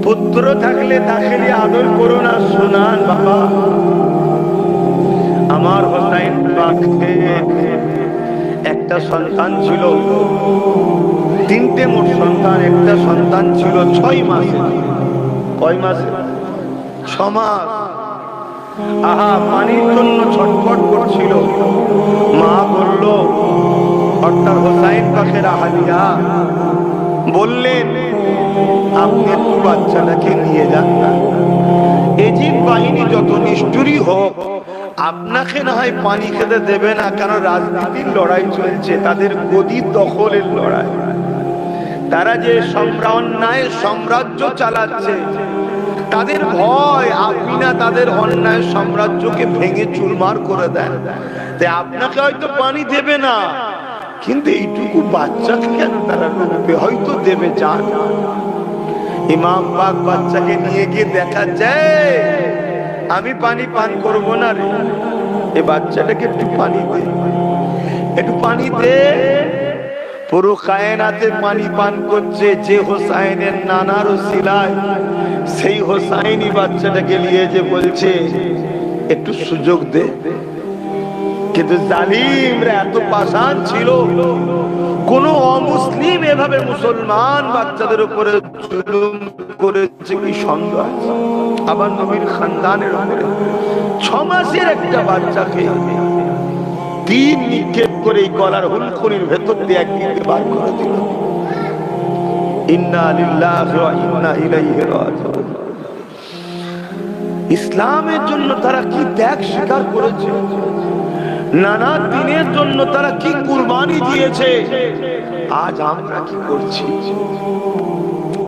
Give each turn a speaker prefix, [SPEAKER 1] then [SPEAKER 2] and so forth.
[SPEAKER 1] পুত্র থাকলে দাখিলি আদর করো না, শোনান বাবা। আমার হোসাইন পাককে একটা সন্তান ছিল, তিনটে মোট সন্তান, একটা সন্তান ছিল 6 মাসে। কয় মাসে? 6 মাস। আহা, পানির জন্য ছটফট করছিল। মা বলল, অর্থাৎ হোসাইন পাকের আহালিয়া বললেন, আপনি একটু বাচ্চাটাকে নিয়ে যান না। এজিদ বাহিনী যত নিষ্ঠুরই হোক, আপনাকে না হয় পানি খেতে দেবে না, কারণ রাজনীতির লড়াই চলছে, তাদের গদি দখলের লড়াই। তারা যে অন্যায় সাম্রাজ্য চালাচ্ছে, তাদের ভয় আপনি না তাদের অন্যায় সাম্রাজ্যকে ভেঙে চুরমার করে দেন। তাই আপনাকে হয়তো পানি দেবে না, কিন্তু এইটুকু বাচ্চাকে কেন তারা রূপে হয়তো দেবে। যান। ইমাম পাক বাচ্চাকে নিয়ে গিয়ে দেখা যায়, আমি পানি পান করবো না রে, এ বাচ্চাটাকে একটু পানি দে, একটু পানি দে। পুরো কায়নাতে পানি পান করছে যে হোসাইনের নানার ওসিলায়, সেই হোসাইনই বাচ্চাটাকে নিয়ে যে বলছে একটু সুযোগ দে। কিন্তু জালিমরা এত পাষাণ ছিল, কোন অমুসলিম এভাবে মুসলমান বাচ্চাদের উপরে জুলুম করেছে কি সন্দেহ আছে? আবার নবীর খানদানের উপরে 6 মাসের একটা বাচ্চাকে তিন নিক্ষেপ করে গলার হুলকুনির ভেতর দিয়ে একদিকে বার করে দিল। ইন্না লিল্লাহি ওয়া ইন্না ইলাইহি রাজিউন। ইসলামের জন্য তারা কি ত্যাগ স্বীকার করেছে, নানা দিনের জন্য তারা কি কুরবানি দিয়েছে। আজ আমরা কি করছি?